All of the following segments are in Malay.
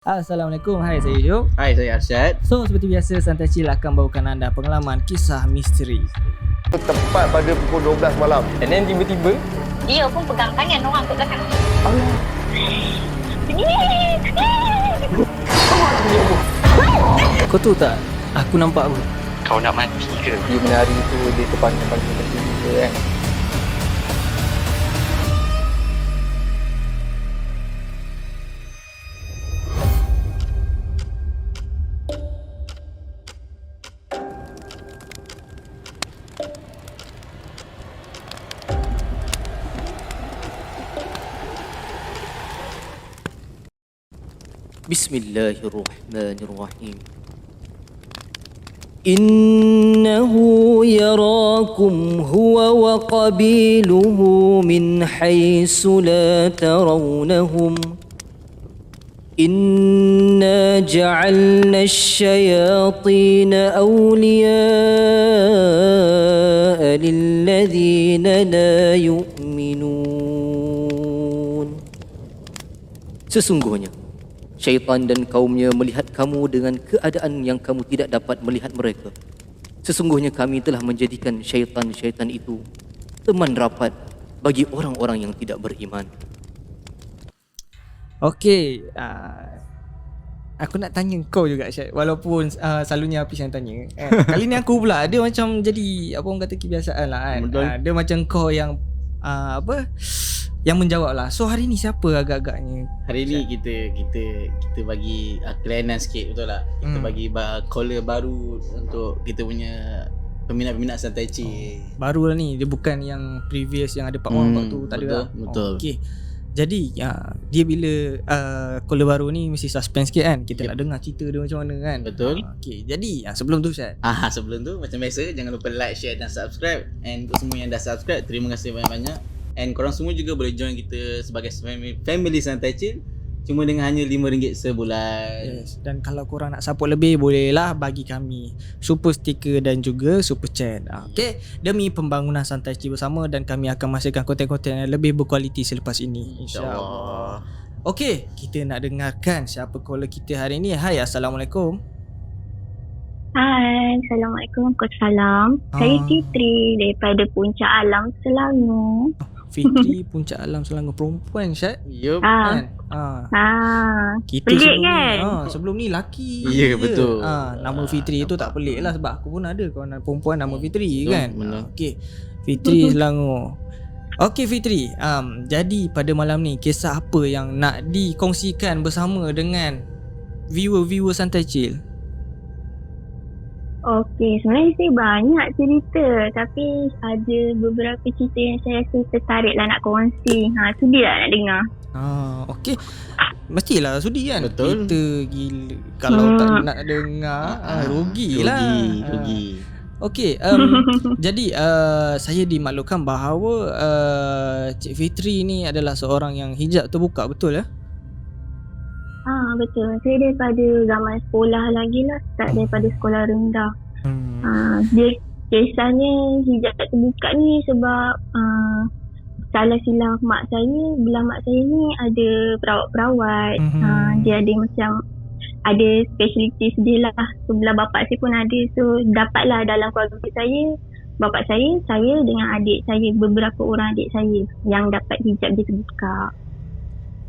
Assalamualaikum, hai saya Yuk. Hai, saya Arsyad. So, seperti biasa, Santai Chill akan bawakan anda pengalaman kisah misteri. Tepat pada pukul 12 malam. And then tiba-tiba dia pun pegang tangan orang kat belakang. Allah. Kau tahu tak, aku nampak apa? Kau nak mati ke? di menari tu dia terpanjang-panjang macam tu kan. Bismillahirrahmanirrahim. Innahu yarakum huwa wa qabiluhu min haythu la tarawnahum. Inna ja'alna asy-syayatina awliya'a lilladhina la yu'minun. Sesungguhnya syaitan dan kaumnya melihat kamu dengan keadaan yang kamu tidak dapat melihat mereka. Sesungguhnya kami telah menjadikan syaitan-syaitan itu teman rapat bagi orang-orang yang tidak beriman. Okey, aku nak tanya kau juga, Syed. Walaupun selalunya Hafiz yang tanya. Kali ni aku pula, dia macam jadi apa orang kata kebiasaan lah kan. Dia macam kau yang yang menjawab lah. So hari ni siapa agak-agaknya? Hari ni kita bagi kelainan sikit, betul tak? Kita bagi caller baru untuk kita punya peminat-peminat Santai Chill. Baru lah ni, dia bukan yang previous yang ada part 1 part 2, tak ada lah. Betul. Okey. Jadi dia bila caller baru ni mesti suspense sikit kan. Kita nak dengar cerita dia macam mana kan. Betul. Okey, jadi sebelum tu Syed, Sebelum tu macam biasa, jangan lupa like, share dan subscribe. And untuk semua yang dah subscribe, terima kasih banyak-banyak. And korang semua juga boleh join kita sebagai family Santai Chill cuma dengan hanya RM5 sebulan. yes. Dan kalau korang nak support lebih, bolehlah bagi kami super sticker dan juga super chat. Okay, demi pembangunan Santai Chill bersama, dan kami akan menghasilkan konten-konten yang lebih berkualiti selepas ini, InsyaAllah. Okay, kita nak dengarkan siapa caller kita hari ni. Hai, Assalamualaikum. Hai, Assalamualaikum. Waalaikumsalam. Saya Fitri daripada Puncak Alam, Selangor. Fitri, Puncak Alam, Selangor. Perempuan, Syed. Yup. Kan? Kita pelik sebelum kan? ni, sebelum ni laki. Ya, betul. Nama Fitri tu tak pelik lah, sebab aku pun ada kawan perempuan nama Fitri, betul, kan. benar. Okey, Fitri Selangor. Okey Fitri, jadi pada malam ni kisah apa yang nak dikongsikan bersama dengan viewer-viewer Santai Chill? Okey, sebenarnya saya banyak cerita, tapi ada beberapa cerita yang saya rasa tertarik lah nak kongsi. Sudi tak nak dengar? Okey. Mestilah sudi kan. Betul. Kita gila. Kalau tak nak dengar, rugilah. Rugi. Okey, jadi saya dimaklumkan bahawa Cik Fitri ni adalah seorang yang hijab terbuka, betul ya? Betul. Saya daripada zaman sekolah lagi lah, start daripada sekolah rendah. Dia kisahnya hijab terbuka ni sebab salah silap mak saya. Belah mak saya ni ada perawat-perawat. Dia ada macam ada speciality sedih lah. Sebelah bapak saya pun ada. So dapatlah dalam keluarga saya, bapak saya dengan adik saya, beberapa orang adik saya yang dapat hijab dia terbuka.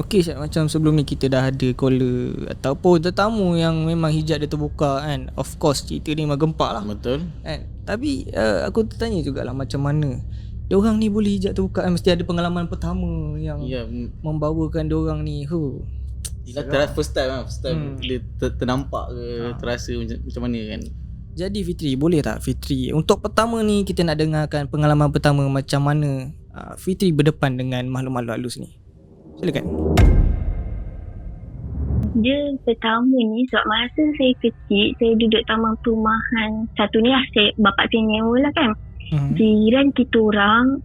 Okey, macam sebelum ni kita dah ada caller ataupun tetamu yang memang hijab dia terbuka kan. Of course cerita ni memang gempak lah Betul. kan. Tapi aku tertanya jugalah macam mana diorang ni boleh hijab terbuka kan. Mesti ada pengalaman pertama yang membawakan diorang ni. First time bila ternampak ke, terasa macam mana kan. Jadi Fitri, boleh tak Fitri, untuk pertama ni kita nak dengarkan pengalaman pertama macam mana Fitri berdepan dengan makhluk-makhluk halus ni. Silakan. Dia pertama ni sebab masa saya kecil, saya duduk taman perumahan satu ni lah, bapak saya nyewa lah kan. Jiran kita orang,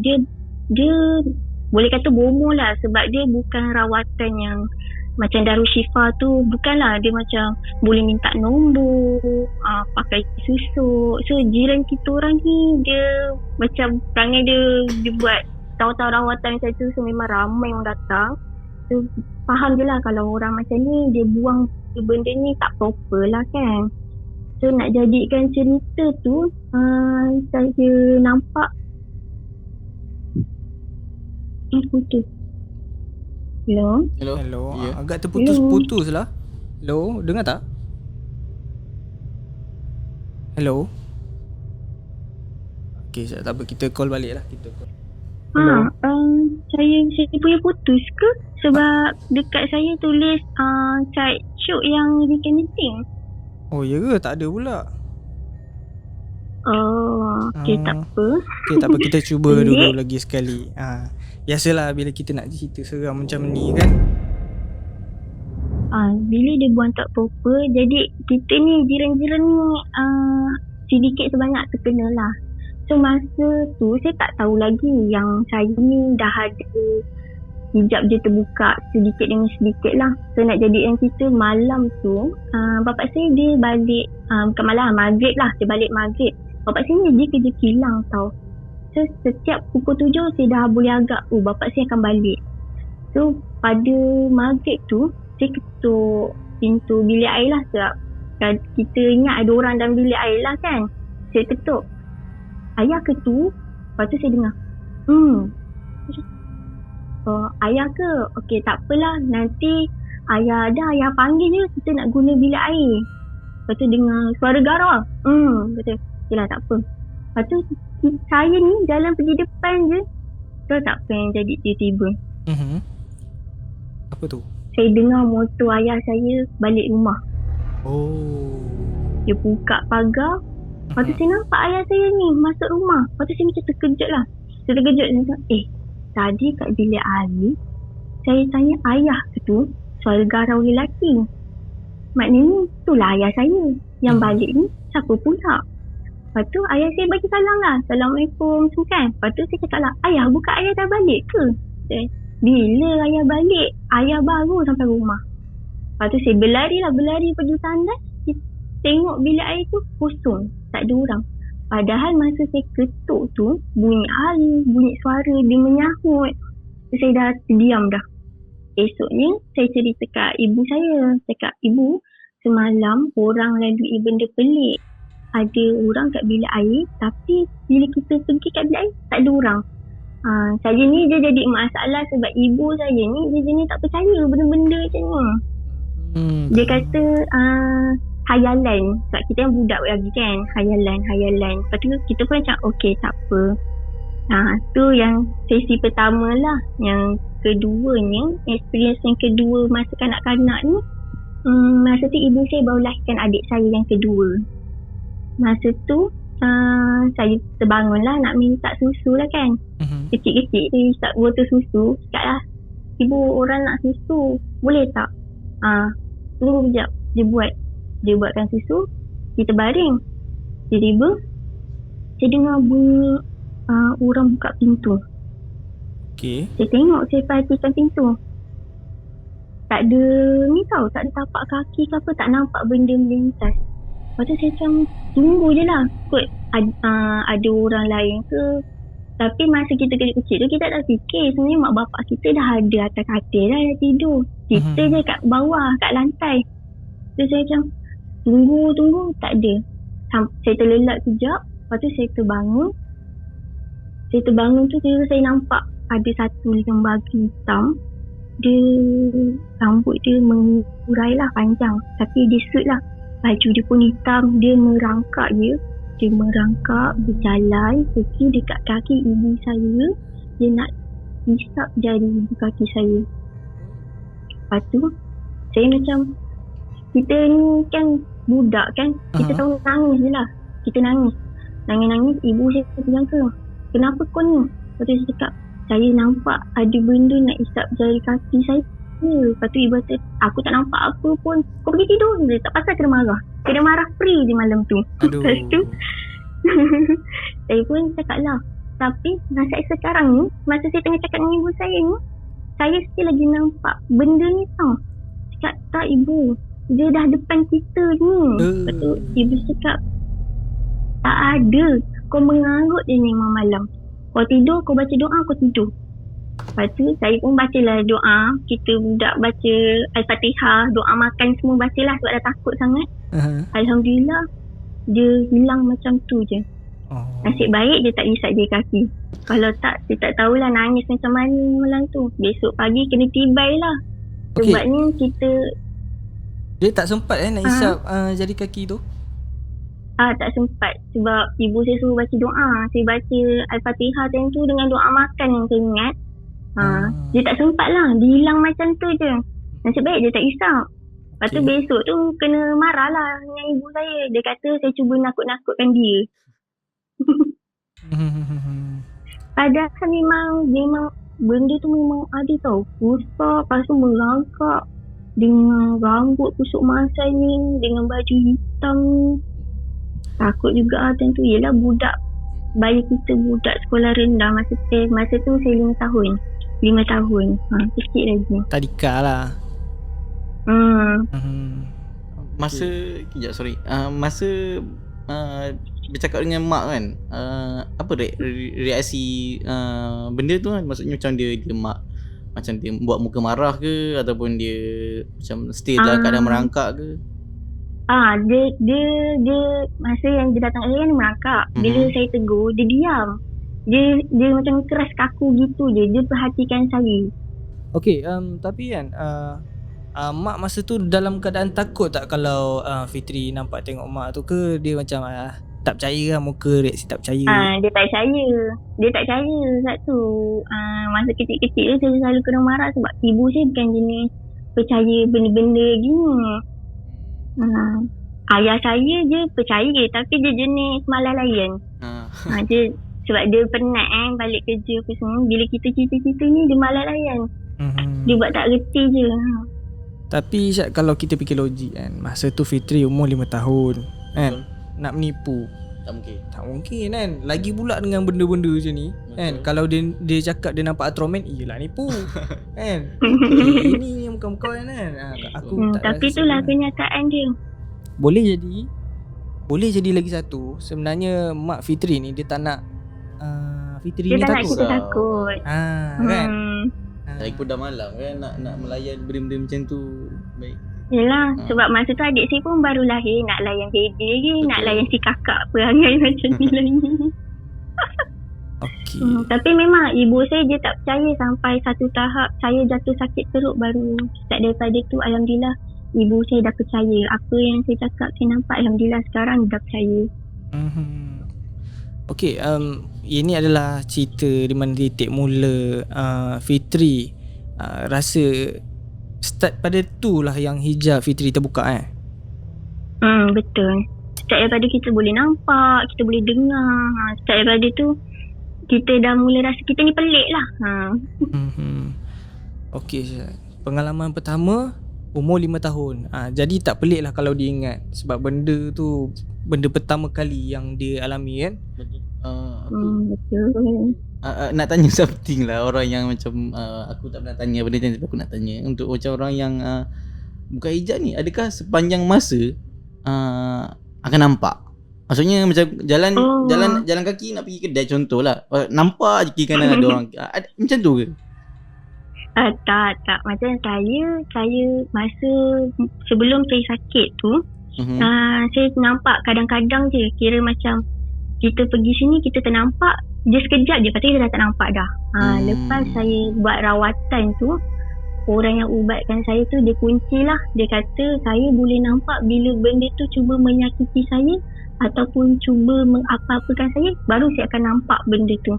dia boleh kata bomoh lah, sebab dia bukan rawatan yang macam Darul Syifa tu, bukanlah. Dia macam boleh minta nombor, pakai susuk. So jiran kita orang ni, dia macam perangai dia buat tahu-tahu rawatan macam tu. So memang ramai orang datang. So faham je lah kalau orang macam ni dia buang benda ni tak proper lah kan. So nak jadikan cerita tu saya nampak putus. Hello? Hello. Ya. Agak terputus-putus lah. Hello, dengar tak? Hello. Okay, tak apa, kita call balik lah. Kita call. Saya punya putus ke? Sebab dekat saya tulis chat shoot yang reconnecting. Oh ya ke? Tak ada pula. Oh, okay, tak apa. Okay, tak apa, kita cuba Boleh? dulu lagi sekali. Biasalah bila kita nak cerita seram macam ni kan. Bila dia buang tak proper, jadi kita ni jiran-jiran ni sedikit sebanyak terkena lah. So masa tu saya tak tahu lagi yang saya ni dah ada hijab dia terbuka sedikit demi sedikit lah. So nak jadikan cerita, malam tu bapak saya dia balik bukan malam, maghrib lah, dia balik maghrib. Bapak saya ni dia kerja kilang tau. So setiap pukul 7 saya dah boleh agak bapak saya akan balik. So pada maghrib tu saya ketuk pintu bilik air lah, sebab kita ingat ada orang dalam bilik air lah kan. Saya ketuk, ayah ke tu? Lepas tu saya dengar ayah ke? Okey, tak apalah, nanti ayah ada, ayah panggil je, kita nak guna bilik air. Lepas tu dengar suara garau lah. Kata, yelah tak apa. Lepas tu saya ni jalan pergi depan je, so tak apa yang jadi tiba-tiba. Apa tu? Saya dengar motor ayah saya balik rumah. Oh. Dia buka pagar. Lepas tu saya nampak ayah saya ni masuk rumah. Lepas tu saya macam terkejut lah. Saya terkejut. Saya cakap, tadi kat bilik air saya tanya ayah ke tu soal garau lelaki. Maknanya itulah ayah saya. Yang balik ni siapa pula? Lepas tu ayah saya bagi salam lah. Assalamualaikum tu kan. Lepas tu saya cakap lah, ayah bukan ayah dah balik ke? Bila ayah balik, ayah baru sampai rumah. Lepas tu saya berlari pergi tandas. Tengok bilik air tu kosong, tak ada orang. Padahal masa saya ketuk tu, bunyi air, bunyi suara dia menyahut. So, saya dah terdiam dah. Esoknya saya cerita kat ibu saya. Cakap, ibu, semalam orang lalui benda pelik. Ada orang kat bilik air, tapi bila kita pergi kat bilik air, tak ada orang. Saya ni dia jadi masalah sebab ibu saya ni dia jenis tak percaya benda-benda macam ni. Dia kata hayalan. Sebab kita yang budak lagi kan, hayalan. Lepas tu kita pun macam okey tak apa. Tu yang sesi pertama lah. Yang keduanya, experience yang kedua masa kanak-kanak ni, masa tu ibu saya baru lahirkan adik saya yang kedua. Masa tu saya terbangun lah nak minta susu lah kan. Kecil-kecil dia start botol susu. Cakap lah, ibu orang nak susu, boleh tak? Tunggu sekejap. Dia buatkan susu, kita baring. Tiba-tiba saya dengar bunyi orang buka pintu. Okay. Saya tengok, saya perhatikan pintu. Tak ada ni tau, tak ada tapak kaki ke apa, tak nampak benda melintas. Lepas tu saya macam tunggu je lah kot ada orang lain ke. Tapi masa kita kecil tu kita tak fikir sebenarnya mak bapak kita dah ada atas katil dah tidur. Kita je kat bawah, kat lantai. So saya macam tunggu tak ada. Saya terlelap sekejap. Lepas tu saya terbangun. Saya terbangun tu tiba-tiba saya nampak ada satu lembaga hitam. Dia rambut dia mengurai lah, panjang. Tapi dia suit lah. Baju dia pun hitam. Dia merangkak je. Dia merangkak, berjalan, pergi dekat kaki ibu saya. Dia nak hisap jari ibu kaki saya. Lepas tu saya macam, kita ni kan budak kan, kita tahu nangis je lah. Kita nangis. Ibu saya bilang ke, kenapa kau ni? Lepas tu saya cakap, saya nampak ada benda nak isap jari kaki saya. Lepas tu ibu kata, aku tak nampak apa pun. Kau pergi tidur je, tak pasal kena marah. Kena marah free je malam tu. Lepas tu saya pun cakap lah, tapi masa sekarang ni, masa saya tengah cakap dengan ibu saya ni, saya still lagi nampak benda ni tau. Cakap, tak ibu, dia dah depan kita ni. Lepas tu ibu cakap, tak ada, kau mengarut je ni malam. Kau tidur, kau baca doa, kau tidur. Lepas tu saya pun bacalah doa. Kita budak baca Al-Fatihah, doa makan semua bacalah sebab dah takut sangat. Alhamdulillah dia hilang macam tu je. Nasib baik dia tak isap je kaki. Kalau tak, saya tak tahulah nangis macam mana malam tu. Besok pagi kena tibai lah. Okey. Sebabnya kita Dia tak sempat nak isap jari kaki tu. tak sempat. Sebab ibu saya suruh baca doa. Saya baca Al-Fatihah time tu dengan doa makan yang saya ingat. Dia tak sempat lah. Dia hilang macam tu je. Nasib baik dia tak isap. Lepas tu besok tu kena marah lah dengan ibu saya. Dia kata saya cuba nakut-nakutkan dia. Padahal memang benda tu memang ada tau. Pusat, lepas tu merangkak dengan rambut pusuk masai ni, dengan baju hitam ni. Takut juga tentu. Yelah budak bayi kita, budak sekolah rendah masa tu saya 5 tahun. Kecil lagi. Tadika lah. Masa kejap sorry. Masa bercakap dengan mak kan, apa reaksi benda tu kan? Maksudnya macam dia mak macam dia buat muka marah ke ataupun dia macam stay dalam keadaan merangkak ke? Dia masa yang dia datang kan merangkak. Bila saya tegur, dia diam. Dia macam keras kaku gitu je. Dia perhatikan saya. Okey, tapi kan mak masa tu dalam keadaan takut tak kalau Fitri nampak tengok mak tu, ke dia macam tak percaya lah muka reaksi tak percaya? Dia tak percaya saat tu. Masa kecil-kecil tu saya selalu kena marah sebab ibu saya bukan jenis percaya benda-benda gini. Ayah saya je percaya tapi dia jenis malas layan. Dia, sebab dia penat balik kerja apa semua. Bila kita cerita-cerita ni dia malas layan. Dia buat tak reti je. Tapi Syed, kalau kita fikir logik kan, masa tu Fitri umur 5 tahun kan, nak menipu tak mungkin kan. Lagi pula dengan benda-benda macam ni kan. Kalau dia cakap dia nampak Ultraman, iyalah nipu kan. Ini yang bukan-bukan kan. Aku tak tapi rasa itulah kenyataan dia. Boleh jadi lagi satu, sebenarnya mak Fitri ni dia tak nak Fitri Dia ni tak nak takut. kita takut. Kan. Lagi pun dah malam kan, nak melayan benda-benda macam tu. Baik. Yelah, sebab masa tu adik saya pun baru lahir. Nak layan baby lagi. Nak layan si kakak perangai macam ni lagi. Okey. Tapi memang ibu saya dia tak percaya sampai satu tahap saya jatuh sakit teruk baru. Start daripada tu Alhamdulillah ibu saya dah percaya. Apa yang saya cakap saya nampak, Alhamdulillah sekarang dah percaya. Okey, ini adalah cerita di mana titik mula Fitri rasa start pada tu lah yang hijab Fitri terbuka Betul. Start daripada kita boleh nampak, kita boleh dengar. Start daripada tu kita dah mula rasa kita ni pelik lah. Okey, pengalaman pertama umur 5 tahun. Jadi tak pelik lah kalau dia ingat, sebab benda tu benda pertama kali yang dia alami kan. Betul. Nak tanya something lah, orang yang macam aku tak pernah tanya benda ni, tapi aku nak tanya untuk macam orang yang buka hijab ni, adakah sepanjang masa akan nampak? Maksudnya macam jalan kaki nak pergi kedai contohlah, nampak je kiri kanan ada orang macam tu ke? Tak. Macam saya masa sebelum saya sakit tu, saya nampak kadang-kadang je. Kira macam kita pergi sini kita ternampak, dia sekejap je, lepas tu kita dah tak nampak dah. Lepas saya buat rawatan tu, orang yang ubatkan saya tu dia kunci lah. Dia kata saya boleh nampak bila benda tu cuba menyakiti saya ataupun cuba mengapa-apakan saya, baru saya akan nampak benda tu.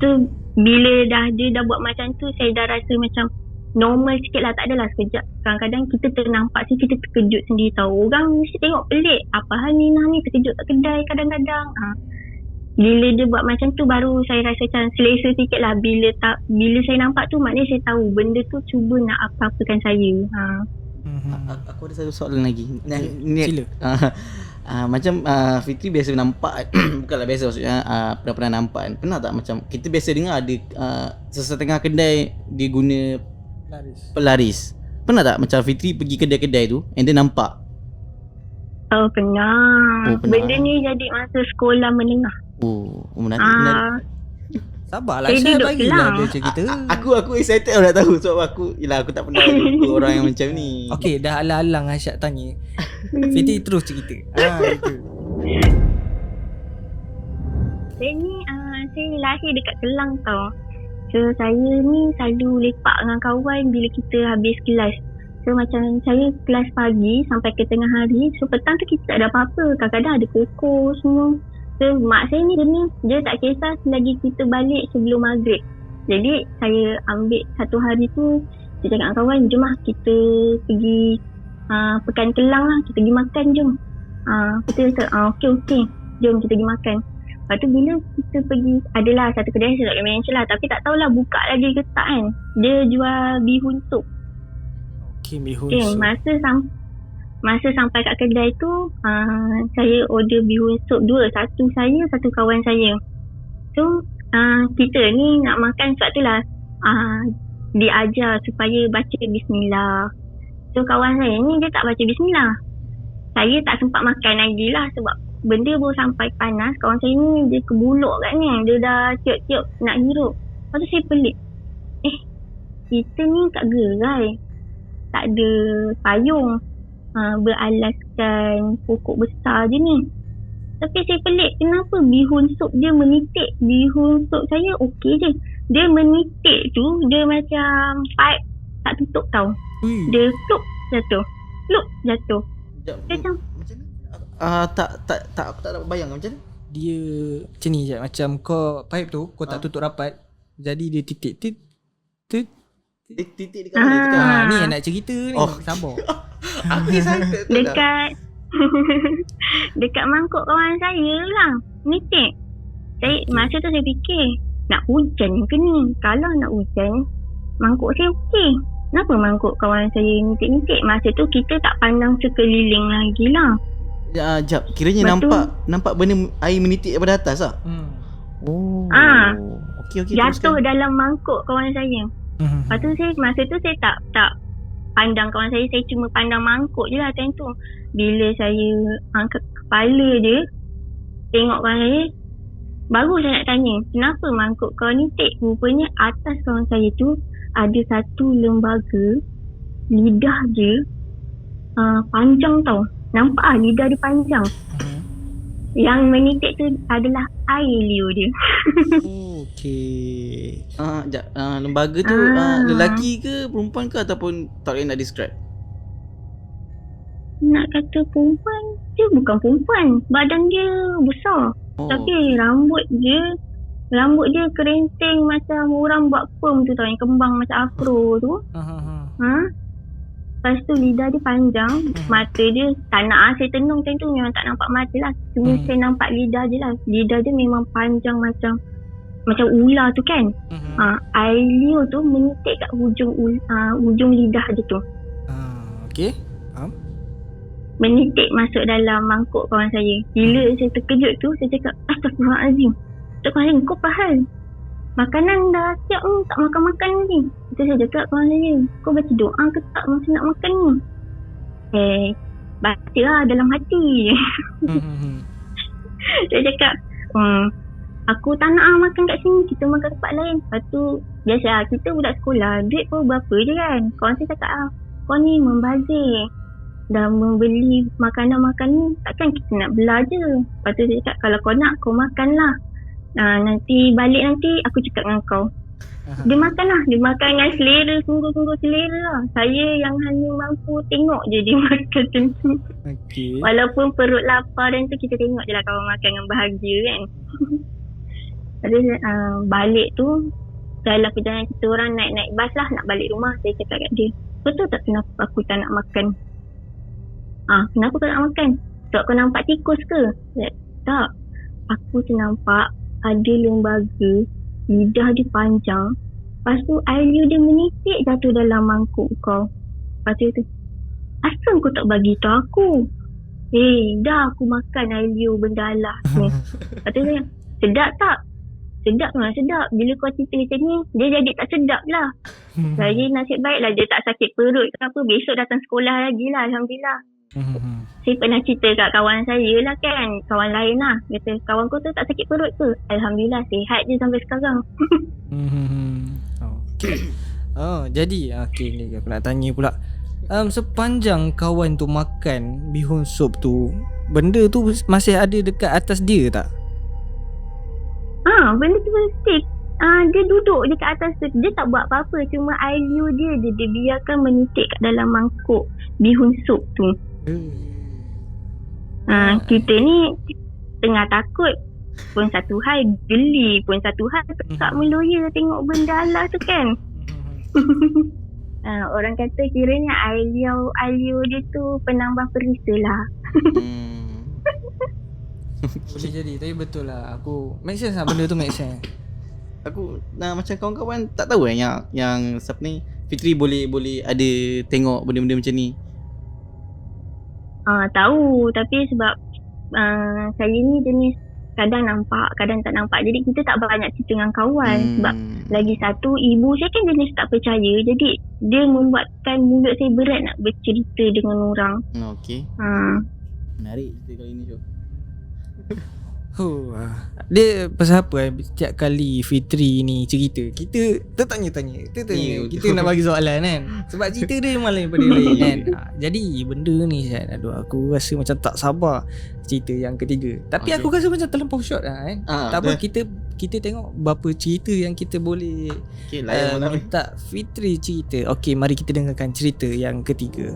Tu bila dia dah buat macam tu, saya dah rasa macam normal sikit lah, tak adalah sekejap. Kadang-kadang kita ternampak sih, kita terkejut sendiri tahu. Orang mesti tengok pelik, apa hal Nina ni terkejut tak kedai kadang-kadang. Bila dia buat macam tu baru saya rasa macam selesa sikit lah. Bila saya nampak tu maknanya saya tahu benda tu cuba nak apa-apakan saya. Aku ada satu soalan lagi. Sila. Macam Fitri biasa nampak bukanlah biasa, maksudnya pernah nampak kan? Pernah tak macam kita biasa dengar ada sesetengah kedai dia guna pelaris. Pernah tak macam Fitri pergi kedai-kedai tu and then nampak? Pernah. Pernah. Benda ni jadi masa sekolah menengah. Menarik. Sabarlah Saya Syed, duduk bagilah Kelang. dia cerita. Aku excited nak tahu sebab aku tak pernah jumpa orang yang macam ni. Okey, dah alang-alang Asyad tanya. Fiti terus cerita. Itu. Saya ni saya lahir dekat Kelang tau. So saya ni selalu lepak dengan kawan bila kita habis kelas. So macam saya kelas pagi sampai ke tengah hari. So petang tu kita tak ada apa-apa. Kadang-kadang ada koko semua. So mak saya ni jenis dia tak kisah selagi kita balik sebelum maghrib. Jadi saya ambil satu hari tu, saya cakap dengan kawan, jom lah kita pergi Pekan Kelang lah, kita pergi makan jom. Kita okey, jom kita pergi makan. Lepas tu bila kita pergi, adalah satu kedai saya tak boleh mention lah, tapi tak tahulah buka lagi ke tak kan. Dia jual bihun sup. Okey, bihun Okay, sup. masa sampai kat kedai tu, saya order bihun sup 2. Satu saya, satu kawan saya. So, kita ni nak makan sebab tu lah diajar supaya baca bismillah. So, kawan saya ni dia tak baca bismillah. Saya tak sempat makan lagi lah sebab benda baru sampai panas. Kawan saya ni dia kebuluk kat ni. Dia dah tiup-tiup nak hirup. Lepas tu saya pelik. Kita ni kat gerai. Tak ada payung. Beralaskan pokok besar je ni. Tapi saya pelik, kenapa bihun sup dia menitik. Bihun sup saya okey je. Dia menitik tu, dia macam pipe tak tutup tau. Dia pluk jatuh. Pluk jatuh. Sekejap, Macam macam mana? Aku tak dapat bayang macam mana? Dia macam ni je. Macam kau pipe tu kau tak tutup rapat. Jadi dia titik. Dia titik dekat mana? Dekat Ni yang nak cerita ni. Oh. Sabar. aku excited tu dah. dekat mangkuk kawan saya lah nitik. Masa tu saya fikir nak hujan ke ni. Kalau nak hujan mangkuk saya okey. Kenapa mangkuk kawan saya nitik-nitik? Masa tu kita tak pandang sekeliling lagi lah. Jap, kiranya Betul. nampak benda air menitik daripada atas lah. Oh. Okey Jatuh teruskan. dalam mangkuk kawan saya. Lepas tu masa tu saya tak pandang kawan saya cuma pandang mangkuk je lah time tu. Bila saya angkat kepala dia, tengok kawan saya, baru saya nak tanya, kenapa mangkuk kau nitik? Rupanya atas kawan saya tu ada satu lembaga, lidah dia panjang tau. Nampak lah lidah dia panjang. Yang menitik tu adalah air liur dia. Okey. Lembaga tu lelaki ke perempuan ke ataupun tak boleh nak describe? Nak kata perempuan, dia bukan perempuan. Badan dia besar. Tapi rambut dia kerenteng macam orang buat perm tu tau, yang kembang macam afro tu. Lepas tu lidah dia panjang. Mata dia tak nak saya tenung time tu, memang tak nampak mata lah. Cuma saya nampak lidah je lah. Lidah dia memang panjang macam ular tu kan. Air liur tu menitik kat hujung lidah dia tu. Okey. Faham? Menitik masuk dalam mangkuk kawan saya. Bila saya terkejut tu, saya cakap, Astaghfirullahaladzim. Astaghfirullahaladzim, kau faham? Makanan dah siap ni, tak makan-makan lagi. Itu saya cakap kawan saya, kau baca doa ke tak masa nak makan ni? Baca lah dalam hati. Saya cakap, aku tak nak makan kat sini, kita makan tempat lain. Lepas tu, biasa lah, kita budak sekolah, duit pun berapa je kan. Kawan saya cakap, kau ni membazir. Dah membeli makanan-makan ni, takkan kita nak belah je. Lepas tu dia cakap, kalau kau nak, kau makan lah. Nanti balik nanti, aku cakap dengan kau. Dia makan lah. Dia makan dengan selera, sungguh-sungguh selera lah. Saya yang hanya mampu tengok je dia makan macam tu. Okey. Walaupun perut lapar dan tu, kita tengok je lah kawan makan dengan bahagia kan. Lepas tu, balik tu, dalam perjalanan kita orang naik bas lah, nak balik rumah. Saya cakap kat dia, betul tak kenapa aku tak nak makan? Kenapa kau tak nak makan? Sebab kau nampak tikus ke? Tak. Aku ternampak ada lembaga, lidah dia panjang. Lepas tu air liur dia menitik jatuh dalam mangkuk kau. Lepas tu, asal kau tak bagi tahu aku? Dah aku makan air liur benda alas ni. Lepas tu saya, sedap tak? Sedap memang sedap. Bila kau cerita macam ni, dia jadi tak sedap lah. Saya nasib baik lah dia tak sakit perut ke apa. Besok datang sekolah lagi lah, Alhamdulillah. Saya pernah cerita kat kawan saya lah kan, kawan lain lah. Kata, kawan kau tu tak sakit perut ke? Alhamdulillah, sihat je sampai sekarang. Okay. Jadi ni aku nak tanya pula. Sepanjang kawan tu makan bihun sup tu, benda tu masih ada dekat atas dia tak? Benda tu stick. Dia duduk dekat atas tu. Dia tak buat apa-apa. Cuma air liur dia biarkan menitik kat dalam mangkuk bihun sup tu. Kita ni tengah takut pun satu hal, geli pun satu hal, tak meloya tengok benda alas tu kan. Orang kata kiranya air liur dia tu penambah perisa lah. Boleh jadi, tapi betul lah. Aku make sense lah, benda tu make sense. Aku macam kawan-kawan tak tahu yang siapa ni Fitri boleh ada tengok benda-benda macam ni. Tahu, tapi sebab saya ni jenis kadang nampak, kadang tak nampak. Jadi kita tak banyak cerita dengan kawan. Sebab lagi satu, ibu saya kan jenis tak percaya. Jadi dia membuatkan mulut saya berat nak bercerita dengan orang. Okey. Menarik cerita kali ni, Syok. Dia pasal apa setiap kali Fitri ni cerita, kita tertanya-tanya, kita nak bagi soalan kan. Sebab cerita dia memang lain daripada lain kan. Jadi benda ni aku rasa macam tak sabar cerita yang ketiga. Tapi aku rasa macam terlampau short lah kan. Tak apa, kita tengok berapa cerita yang kita boleh minta Fitri cerita. Okey, mari kita dengarkan cerita yang ketiga.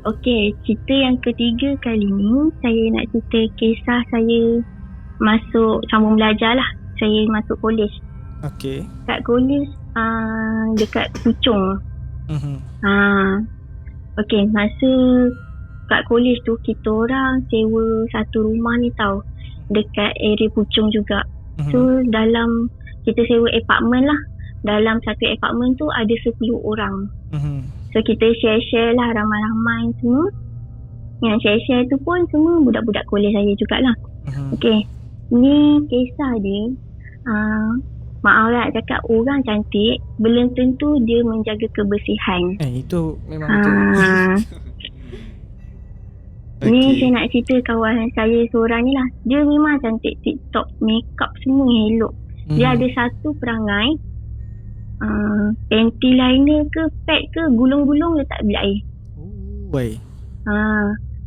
Okey, cerita yang ketiga kali ni saya nak cerita kisah saya masuk sambung belajar lah. Saya masuk kolej. Okey. Kat kolej dekat Puchong. Okey, masa kat kolej tu kita orang sewa satu rumah ni tau, dekat area Puchong juga. So dalam kita sewa apartment lah. Dalam satu apartment tu ada 10 orang. So kita share-share lah, ramai-ramai semua. Yang share-share tu pun semua budak-budak kolej saya jugalah. Okay, ni kisah dia. Maaf lah cakap, orang cantik belum tentu dia menjaga kebersihan. Itu memang betul. Ni saya nak cerita kawan saya seorang ni lah. Dia memang cantik, TikTok, makeup semua elok. Dia ada satu perangai, panty liner ke pad ke gulung-gulung letak bilik air.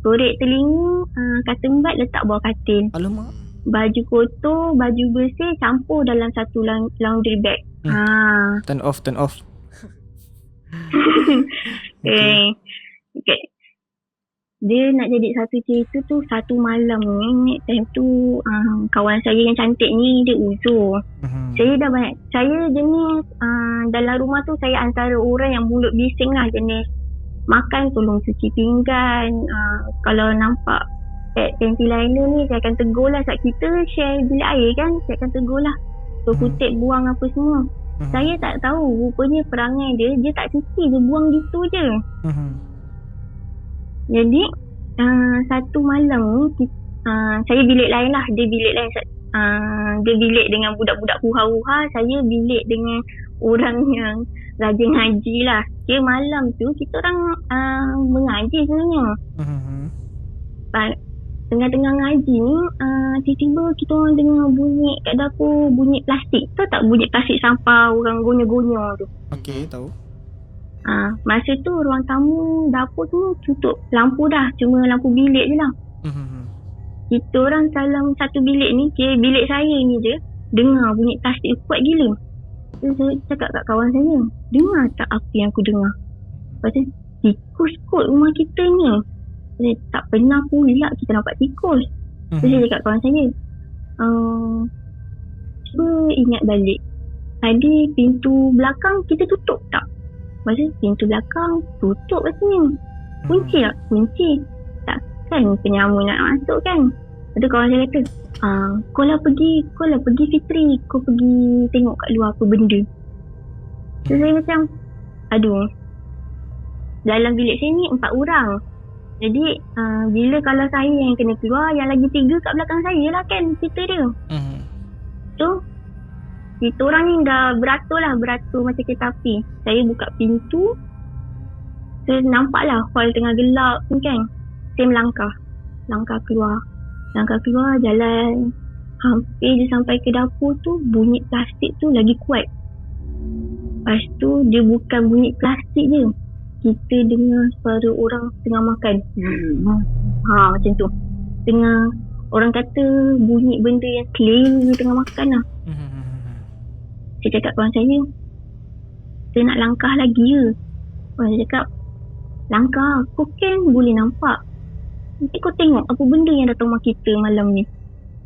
Korek telinga, cotton bud letak bawah katil. Alamak. Baju kotor, baju bersih campur dalam satu laundry bag. Turn off. Okay. Dia nak jadi satu cerita tu satu malam ni. Time tu kawan saya yang cantik ni dia uzur. Saya dah banyak, saya jenis dalam rumah tu saya antara orang yang mulut bising lah, jenis makan tolong cuci pinggan. Kalau nampak panty liner ni saya akan tegur lah. Sebab kita share bilik air kan, saya akan tegur lah, kutip buang apa semua. Saya tak tahu rupanya perangai dia tak cuci, dia buang gitu je. Jadi satu malam saya bilik lain lah. Dia bilik lain, dia bilik dengan budak-budak huha-huha, saya bilik dengan orang yang rajin ngaji lah. Dia malam tu kita orang mengaji sebenarnya. Tengah-tengah ngaji ni tiba-tiba kita orang dengar bunyi kat dapur, bunyi plastik. Tahu tak bunyi plastik sampah orang gonya-gonya tu? Okey, tahu. Masa tu ruang tamu dapur tu tutup lampu dah, cuma lampu bilik je lah. Kita orang dalam satu bilik ni, kira bilik saya ni je, dengar bunyi plastik kuat gila. So, saya cakap kat kawan saya, dengar tak apa yang aku dengar? Pasal tikus kot rumah kita ni. Saya tak pernah pula kita nampak tikus. So, saya cakap kawan saya, cuba ingat balik, tadi pintu belakang kita tutup tak? Maksudnya pintu belakang tutup rasanya. Kunci tak? Kunci. Takkan penyamun nak masuk kan? Lepas tu kawan saya kata, kau lah pergi Fitri, kau pergi tengok kat luar apa benda. So saya macam, aduh, dalam bilik saya ni 4 orang. Jadi bila kalau saya yang kena keluar, yang lagi 3 kat belakang saya lah kan cerita dia. So kita orang ni dah beratur macam kereta api. Saya buka pintu, So nampak lah hall tengah gelap tu kan. Saya Langkah keluar jalan. Hampir je sampai ke dapur tu, bunyi plastik tu lagi kuat. Lepas tu dia bukan bunyi plastik je. Kita dengar suara orang tengah makan. Macam tu. Tengah, orang kata bunyi benda yang clean tengah makan lah. Saya cakap kawan saya, kita nak langkah lagi ke? Kawan saya cakap, langkah, kau kan boleh nampak. Nanti kau tengok apa benda yang datang rumah kita malam ni.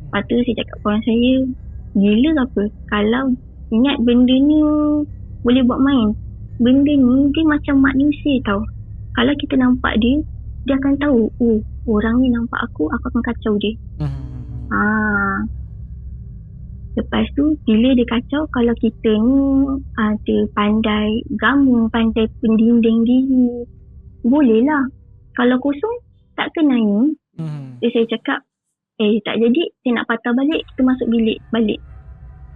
Lepas tu saya cakap kawan saya, gila ke apa? Kalau ingat benda ni boleh buat main. Benda ni dia macam manusia tau. Kalau kita nampak dia, dia akan tahu, oh orang ni nampak aku akan kacau dia. Lepas tu bila dia kacau, kalau kita ni ada pandai gamu, pandai pendinding diri, boleh lah. Kalau kosong tak kena ni. Jadi saya cakap, tak jadi, saya nak patah balik, kita masuk bilik balik.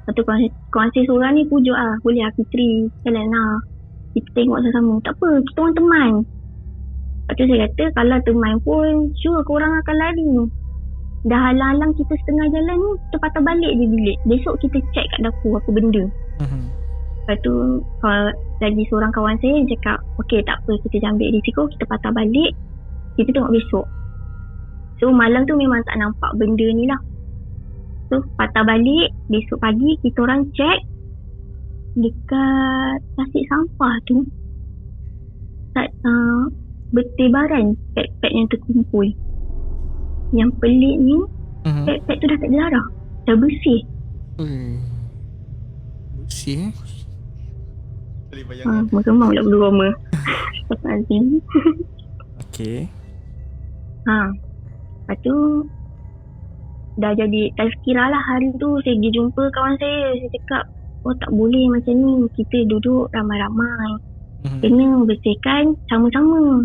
Lepas tu kawan saya seorang ni pujuk boleh Fitri, jalan lah, kita tengok sama-sama. Tak apa, kita orang teman. Lepas tu saya kata, kalau teman pun sure korang akan lari. Dah halang-halang kita setengah jalan ni, kita patah balik je bilik. Besok kita check kat dapur apa benda. Lepas tu lagi seorang kawan saya cakap, okey tak apa, kita jangan ambil risiko, kita patah balik, kita tengok besok. So malam tu memang tak nampak benda ni lah. So patah balik, besok pagi kita orang check dekat tasik sampah tu, bertebaran pet-pet yang terkumpul. Yang pelik ni, pet-pet tu dah tak ada darah, dah bersih. Bersih Boleh bayangkan. Meremang pula bulu roma. Astagfirullahaladzim. Okay. Lepas tu dah jadi tazkirah lah. Hari tu saya pergi jumpa kawan saya. Saya cakap, oh tak boleh macam ni, kita duduk ramai-ramai, kena bersihkan sama-sama.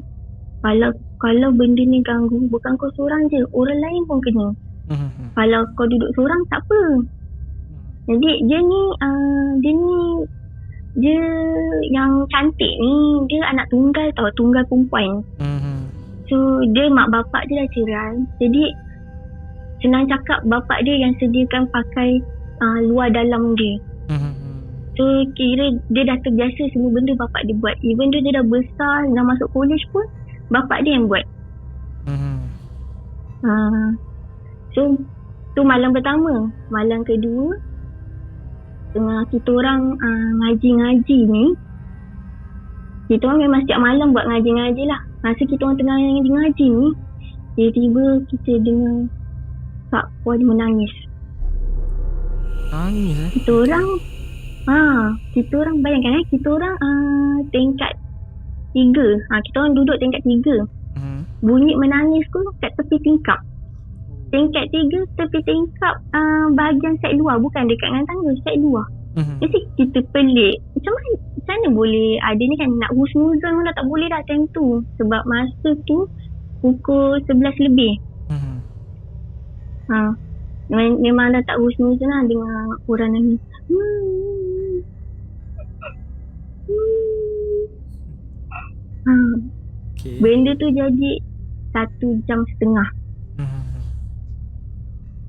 Kalau benda ni ganggu, bukan kau seorang je, orang lain pun kena. Kalau kau duduk seorang tak apa. Jadi dia yang cantik ni, dia anak tunggal tau, tunggal perempuan. So dia mak bapak dia dah cerai. Jadi senang cakap, bapak dia yang sediakan pakai luar dalam dia. So kira dia dah terbiasa semua benda bapak dia buat. Even dia dah besar, dah masuk college pun, bapak dia yang buat. So tu malam pertama. Malam kedua, tengah kita orang ngaji-ngaji ni, kita orang memang setiap malam buat ngaji-ngaji lah. Masa kita orang tengah ngaji ni, tiba-tiba kita dengar Kak Puan menangis. Nangis Kita orang bayangkan kita orang tingkat 3. Kita orang duduk tingkat 3. Bunyi menangis tu kat tepi tingkap. Tingkat 3 tepi tingkap, bahagian side luar, bukan dekat dengan tangga, side luar. Jadi kita pelik, macam mana boleh ada ni kan, nak husnuzon pun dah tak boleh dah time tu. Sebab masa tu pukul 11 lebih. Memang dah tak husnuzon lah dengan orang nangis. Okay. Benda tu jadi 1.5 jam.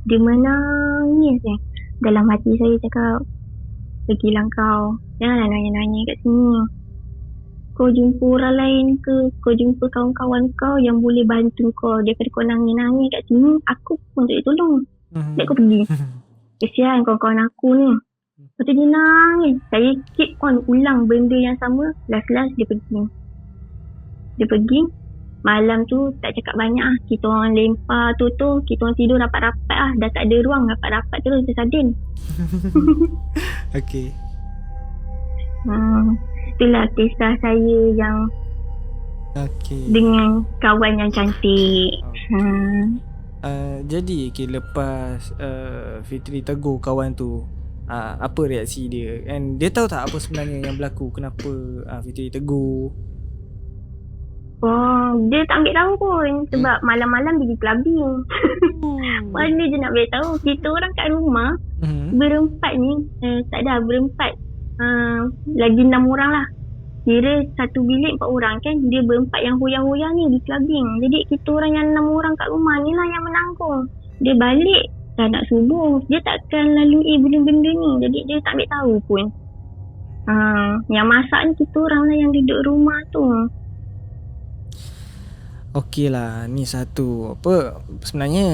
Dia menangis ni. Dalam hati saya cakap, pergilah kau, janganlah nanya-nanya kat sini. Kau jumpa orang lain ke, kau jumpa kawan-kawan kau yang boleh bantu kau, daripada kau nangis-nangis kat sini, aku pun tak boleh tolong. Let kau pergi. Kesian kawan-kawan aku ni. Lepas tu dia nangis. Saya keep on ulang benda yang sama. Last dia pergi. Malam tu tak cakap banyak lah. Kita orang lempar tu, kita orang tidur rapat-rapat lah. Dah tak ada ruang, rapat-rapat terus tersadin. Okay. Itulah kisah saya yang dengan kawan yang cantik. Jadi lepas Fitri tegur kawan tu, apa reaksi dia? And dia tahu tak apa sebenarnya yang berlaku? Kenapa Fitri tegur? Dia tak ambil tahu pun. Sebab malam-malam dia pergi clubbing. Mana je nak ambil tahu. Kita orang kat rumah berempat ni, tak ada berempat, lagi 6 orang lah. kira satu bilik 4 orang kan, dia berempat yang hoya-hoya ni di clubbing. Jadi kita orang yang 6 orang kat rumah ni lah yang menanggung. Dia balik dah nak subuh, dia takkan lalui benda-benda ni, jadi dia tak ambil tahu pun. Yang masak ni kita orang lah yang duduk rumah tu. Okey lah, ni satu apa sebenarnya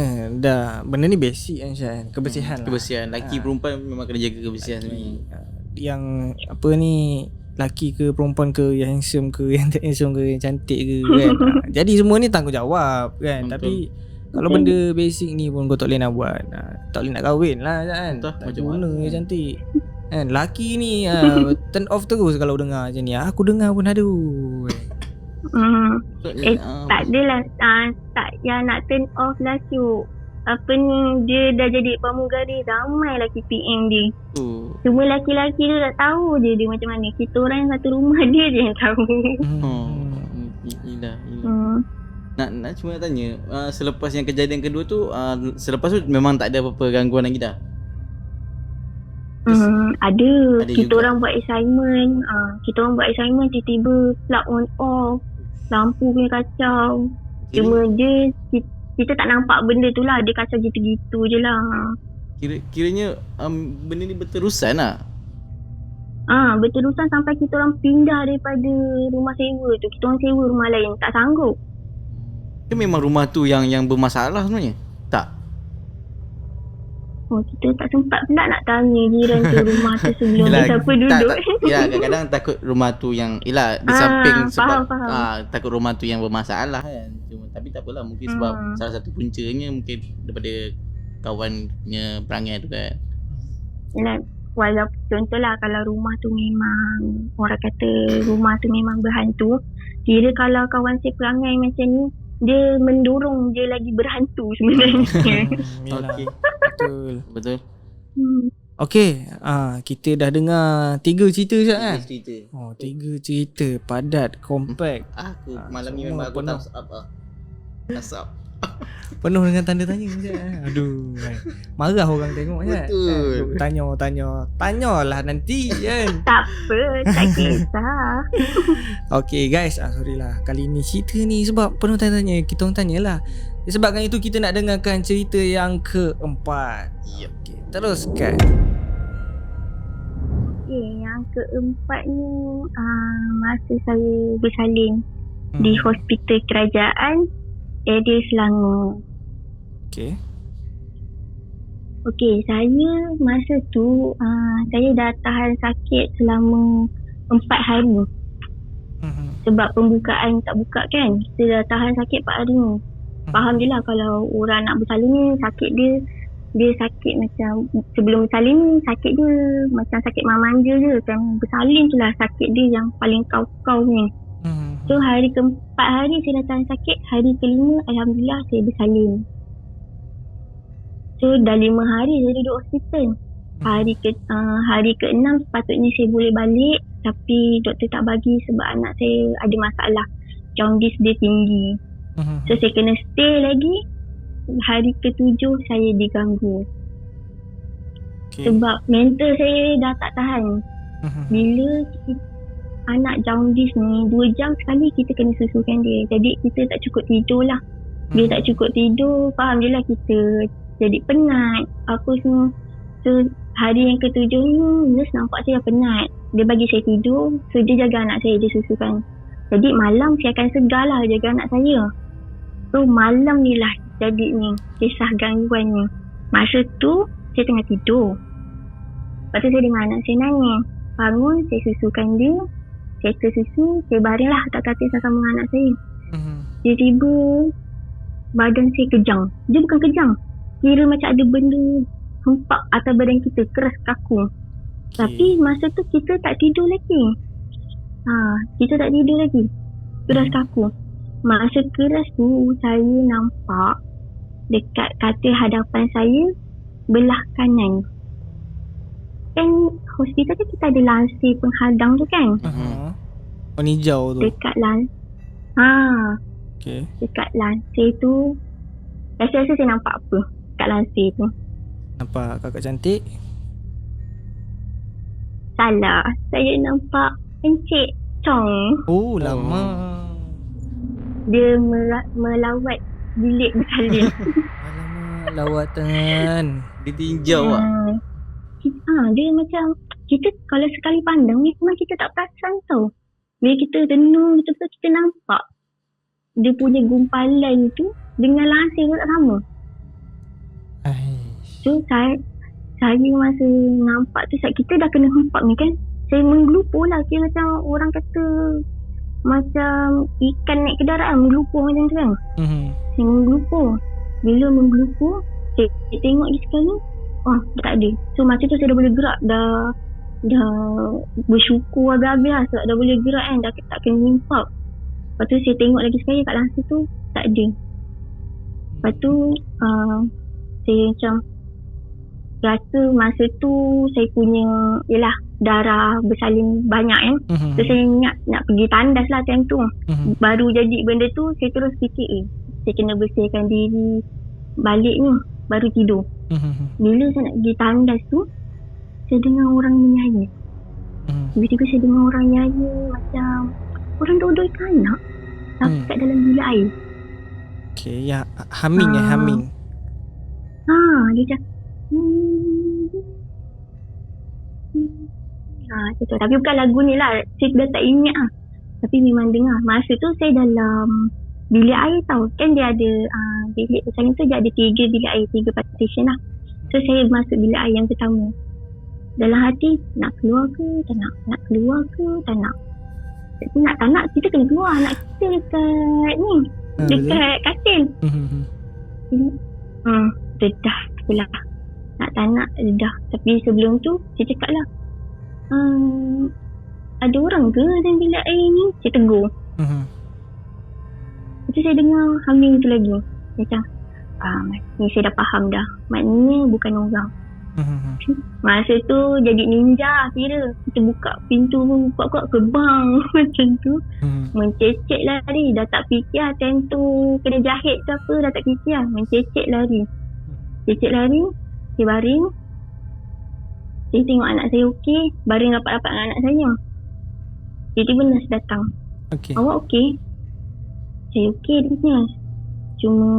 dah benda ni basic kan Syah, kebersihan lah. Kebersihan. Laki perempuan memang kena jaga kebersihan sebenarnya. Yang apa ni, laki ke perempuan ke, yang handsome ke, yang tak handsome ke, yang cantik ke kan. Jadi semua ni tanggungjawab kan. Betul. Tapi kalau benda basic ni pun kau tak boleh nak buat, tak boleh nak kahwin lah kan. Betul, Tak macam guna mana? cantik kan. Laki ni turn off terus kalau dengar macam ni. Aku dengar pun aduh. Tak adalah, tak yang nak turn off lah Cuk. Apa ni, dia dah jadi pramugari, ramai lelaki PM dia. Semua lelaki-lelaki tu tak tahu dia macam mana. Kita orang yang satu rumah dia je yang tahu. Yelah. Nak cuma nak tanya, selepas yang kejadian kedua tu, selepas tu memang tak ada apa-apa gangguan lagi dah? Ada kita juga. orang buat assignment, tiba-tiba plug on off, lampu punya kacau. Cuma dia kita tak nampak benda tu lah, dia kacau gitu-gitu je lah. Kiranya benda ni berterusan lah. Berterusan sampai kita orang pindah daripada rumah sewa tu. Kita orang sewa rumah lain, tak sanggup. Ke memang rumah tu yang bermasalah sebenarnya? Tak. Kita tak sempat pula nak tanya jiran tu rumah tu sebelum dia siapa duduk. Ya, kadang-kadang takut rumah tu yang di samping sebab faham. takut rumah tu yang bermasalah kan. Cuma tapi tak apalah, mungkin sebab salah satu puncanya mungkin daripada kawannya perangai tu kan. Yalah, walaupun contohlah kalau rumah tu memang orang kata rumah tu memang berhantu, kira kalau kawan saya perangai macam ni, dia mendorong dia lagi berhantu sebenarnya. Okey. Betul. Okey, kita dah dengar 3 cerita Syah kan? 3 cerita. 3 cerita padat, compact. Aku malam ni semua memang aku penuh. thumbs up lah. Thumbs up. Penuh dengan tanda tanya Syah. Aduh. Marah orang tengok kan. Betul. Tanyalah nanti kan. Tak apa, tak kisah. Okay guys, sorry lah. Kali ni cerita ni sebab penuh tanya-tanya, kita orang tanyalah. Disebabkan itu kita nak dengarkan cerita yang keempat. Yep. Okay, teruskan. Yang keempat ni masa saya bersalin di hospital kerajaan area Selangor. Okey, saya masa tu saya dah tahan sakit selama 4 hari. Sebab pembukaan tak buka kan. Kita dah tahan sakit 4 hari ni. Faham je lah kalau orang nak bersalin ni sakit dia sakit macam sebelum bersalin ni sakit dia macam sakit mamanja je. Macam bersalin tu lah sakit dia yang paling kau-kau ni. So hari keempat hari saya dah tahan sakit, hari kelima Alhamdulillah saya bersalin. So dah 5 hari saya duduk hospital. Hari ke-6 sepatutnya saya boleh balik, tapi doktor tak bagi sebab anak saya ada masalah, jaundice dia tinggi. So saya kena stay lagi. Hari ke-7 saya diganggu. Sebab mental saya dah tak tahan. Bila anak jaundice ni 2 jam sekali kita kena susukan dia. Jadi kita tak cukup tidur lah. Dia tak cukup tidur, faham je lah kita jadi penat apa semua. So hari yang ke-7 ni nurse nampak saya penat, dia bagi saya tidur. So dia jaga anak saya, dia susukan. Jadi malam saya akan segar lah jaga anak saya. So malam ni lah jadi ni kisah gangguan ni. Masa tu saya tengah tidur, lepas tu saya dengar anak saya nangis. Bangun, saya susukan dia, settle susu, saya baring lah tak katil sama dengan anak saya. Tiba-tiba badan saya kejang. Dia bukan kejang, kira macam ada benda hempak atas badan kita, keras kaku. Tapi masa tu kita tak tidur lagi. Kita tak tidur lagi, keras kaku. Masa keras tu saya nampak dekat katil hadapan saya belah kanan. Kan hospital tu kita ada lansir penghadang tu kan. Warna hijau tu. Dekat dekat lansir tu rasa saya nampak apa kat lansir tu. Nampak kakak cantik? Salah, saya nampak Encik pocong. Oh, lama. Dia melawat bilik bersalin. Alamak, lawatan. Dia tinjau lah. Dia macam kita kalau sekali pandang ni memang kita tak perasan tau. Bila kita renung betul-betul kita nampak dia punya gumpalan tu dengan langsir tu tak sama. So saya masa nampak tu kita dah kena hempak ni kan. Saya menggelupur lah, kira macam orang kata macam ikan naik ke darat kan, menggelupur macam tu kan. Saya menggelupur. Bila menggelupur, saya tengok di sekali, dah tak ada. So macam tu saya dah boleh gerak, dah bersyukur habis-habis lah sebab dah boleh gerak kan, dah tak kena himpak. Lepas tu saya tengok lagi sekali kat langsir tu, tak ada. Lepas tu saya macam rasa masa tu saya punya yelah darah bersalin banyak kan. So saya nak pergi tandas lah time tu. Baru jadi benda tu saya terus fikir saya kena bersihkan diri balik ni, baru tidur. Bila saya nak pergi tandas tu, saya dengar orang menyanyi. Tiba-tiba saya dengar orang nyanyi macam orang dodoi kanak tapi kat dalam bilik air. Okay, ya, humming humming. Dia macam gitu. Tapi bukan lagu ni lah, saya dah tak ingat lah. Tapi memang dengar. Masa tu saya dalam bilik air tau. Kan dia ada bilik bersalin tu dia ada 3 bilik air, 3 partition lah. So saya masuk bilik air yang pertama. Dalam hati nak keluar ke tak nak, nak keluar ke tak nak. Tak nak kita kena keluar, nak kita dekat ni, dekat katil. Dedah pula. Nak tak nak dedah. Tapi sebelum tu saya cakap lah, ada orang ke dalam bilik air ni? Saya tegur. Lepas tu saya dengar humming tu lagi. Macam ni saya dah faham dah, maknanya bukan orang. Masa tu jadi ninja kira. Kita buka pintu pun kuat-kuat kebang macam tu. Mencecek lari. Dah tak fikir time tu kena jahit ke apa, dah tak fikir lah. Mencecek lari. Cecek lari. Saya baring. Saya tengok anak saya okey. Baring rapat-rapat dengan anak saya. Tiba-tiba nurse datang. Okay. Awak okey? Saya okey nurse. Cuma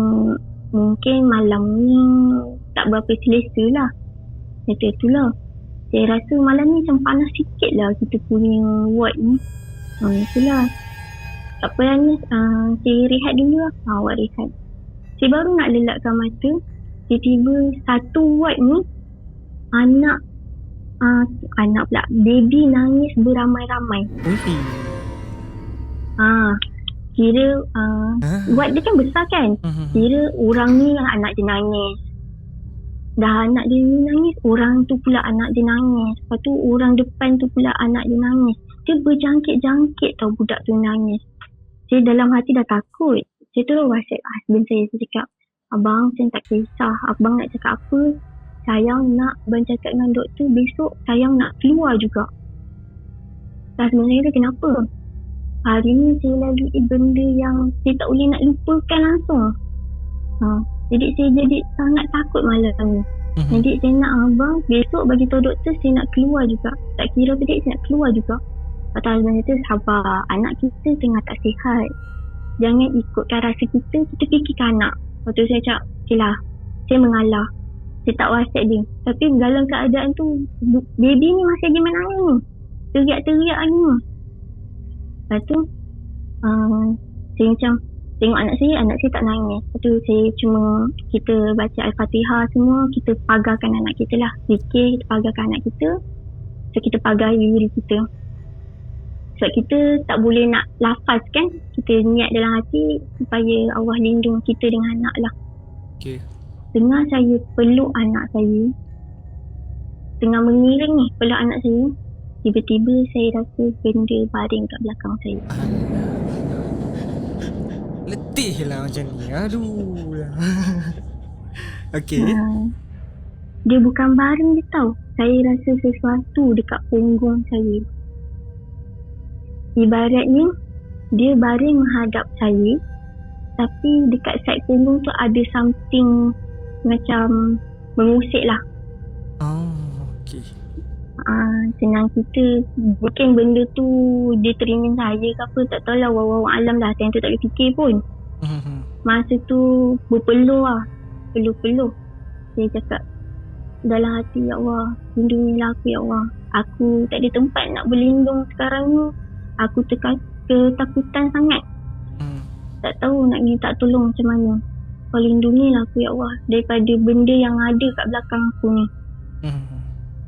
mungkin malam ni tak berapa selesa lah. Kata itulah. Saya rasa malam ni macam panas sikit lah kita punya ward ni. Itulah. Tak apa lah ni. Saya rehat dulu lah. Awak rehat. Saya baru nak lelakkan mata. Tiba-tiba satu ward ni anak pula baby nangis beramai-ramai. Kira ward dia kan besar kan. Kira orang ni anak dia nangis. Dah anak dia nangis, orang tu pula anak dia nangis. Lepas tu orang depan tu pula anak dia nangis. Dia berjangkit-jangkit tau budak tu nangis. Saya dalam hati dah takut. Saya terus WhatsApp husband saya cakap, abang saya tak kisah, abang nak cakap apa, sayang nak abang cakap dengan doktor besok sayang nak keluar juga. Husband saya kata kenapa? Hari ni saya lalui benda yang saya tak boleh nak lupakan langsung. Jadi saya jadi sangat takut malam ni. Jadi saya nak abang besok bagi tahu doktor saya nak keluar juga. Tak kira pedik, saya nak keluar juga. Kata husband kata sabar, anak kita tengah tak sihat. Jangan ikutkan rasa kita fikirkan anak. Lepas tu saya cakap, okay lah, saya mengalah. Saya tak WhatsApp dia. Tapi dalam keadaan tu, baby ni masih lagi menangis ni. Teriak-teriak lagi ni. Lepas tu, saya macam tengok anak saya tak nangis. Lepas tu saya cuma, kita baca Al-Fatihah semua, kita pagarkan anak kita lah. Zikir, kita pagarkan anak kita. So kita pagar diri kita. Sebab kita tak boleh nak lafaz kan. Kita niat dalam hati supaya Allah lindung kita dengan anak lah. Okay. Tengah saya peluk anak saya, tengah mengiring ni peluk anak saya, tiba-tiba saya rasa benda baring kat belakang saya. Letih lah macam ni. Aduh lah. Okay. Dia bukan baring dia tau. Saya rasa sesuatu dekat punggung saya. Ibaratnya dia baring menghadap saya, tapi dekat side punggung tu ada something macam mengusik lah. Okay. senang kita. Mungkin benda tu dia teringin saya ke apa, tak tahulah, wallahu alam lah. Time tu tak boleh fikir pun. Masa tu berpeluh lah, peluh-peluh. Saya cakap dalam hati, ya Allah, lindungilah aku ya Allah. Aku tak ada tempat nak berlindung sekarang ni. Aku ketakutan sangat. Tak tahu nak minta tolong macam mana. Kau lindungilah aku ya Allah daripada benda yang ada kat belakang aku ni.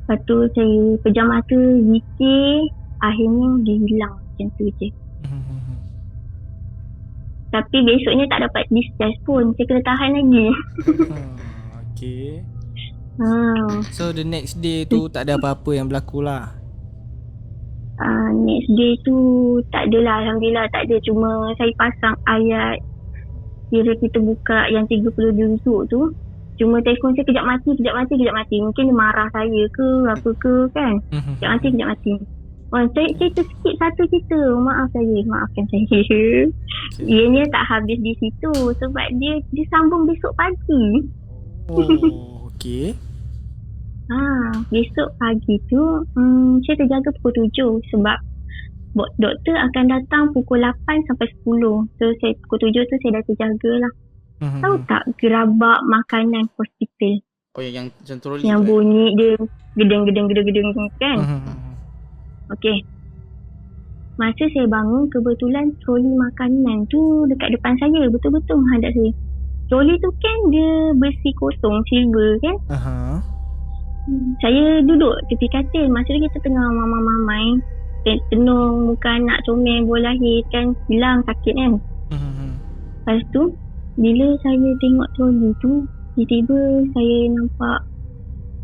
Lepas tu saya pejam mata, zikir, akhirnya dia hilang macam tu je. Tapi besoknya tak dapat discharge pun. Saya kena tahan lagi. Okay. So the next day tu tak ada apa-apa yang berlaku lah. Next day tu tak adalah, alhamdulillah tak ada. Cuma saya pasang ayat, kira kita buka yang 30 juzuk tu. Cuma telefon saya kejap mati. Mungkin dia marah saya ke apa ke kan. Kejap mati. Saya cerita sikit satu cerita. Maafkan saya. Ianya tak habis di situ sebab dia sambung besok pagi. Oh, okay. Besok pagi tu saya terjaga pukul 7 sebab doktor akan datang pukul 8 sampai 10. So saya pukul 7 tu saya dah terjaga lah. Tahu tak gerabak makanan hospital? Oh yang macam troli yang tu, bunyi dia gedeng kan. Okey. Masa saya bangun, kebetulan troli makanan tu dekat depan saya, betul-betul menghadap saya. Troli tu kan dia besi kosong, silver kan. Saya duduk tepi katil. Masa tu kita tengah mamai-mamai, tenung muka anak comel baru lahir kan, hilang sakit kan. Lepas tu bila saya tengok troli tu, tiba-tiba saya nampak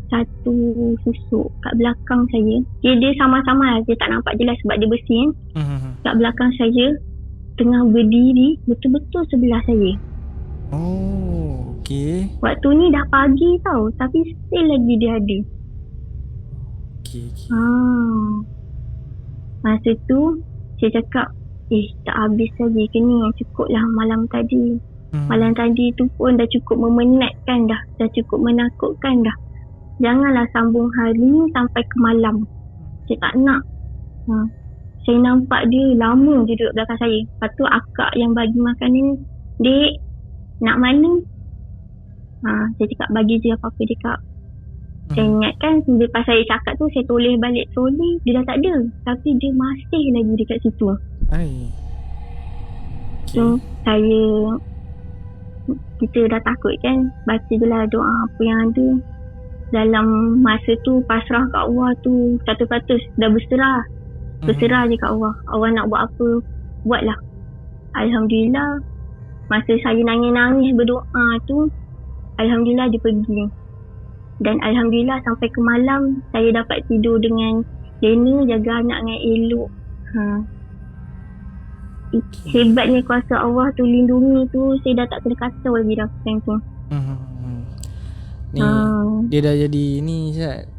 satu susuk kat belakang saya. Dia sama-sama lah, dia tak nampak jelas sebab dia besi kan. Kat belakang saya tengah berdiri betul-betul sebelah saya. Oh, okay. Waktu ni dah pagi tau, tapi still lagi dia ada. Okay. Masa tu saya cakap, tak habis lagi ke ni, cukup lah malam tadi. Malam tadi tu pun dah cukup memenatkan dah. Dah cukup menakutkan dah. Janganlah sambung hari ni sampai ke malam. Saya tak nak. Saya nampak dia lama je duduk belakang saya. Lepas tu akak yang bagi makanan, "Dek, nak mana?" Saya cakap, "Bagi je apa-apa dia kak." Saya ingatkan lepas saya cakap tu, saya toleh balik troli, dia dah tak ada. Tapi dia masih lagi dekat situ. So kita dah takut kan, baca je lah doa apa yang ada. Dalam masa tu pasrah kat Allah tu 100%, dah berserah je kat Allah. Allah nak buat apa, buatlah. Alhamdulillah, masa saya nangis-nangis berdoa tu, alhamdulillah dia pergi. Dan alhamdulillah sampai ke malam saya dapat tidur dengan lena, jaga anak dengan elok. Hebatnya kuasa Allah tu, lindungi tu, saya dah tak kena kacau lagi dah time tu. Ni dia dah jadi ni Syed,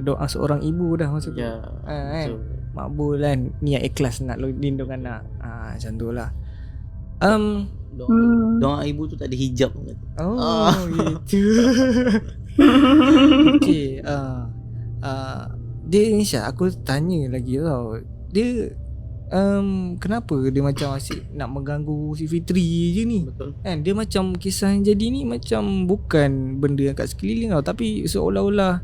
doa seorang ibu dah maksud tu. Kan? Makbul kan, niat ikhlas nak lindung anak. Macam tu lah. Doa ibu tu tak ada hijab pun kata. Gitu. Okay. Dia ni Syed, aku tanya lagi tau. Dia kenapa dia macam asyik nak mengganggu si Fitri je ni? Betul. Kan dia macam kisah yang jadi ni macam bukan benda yang kat sekeliling tau, tapi seolah-olah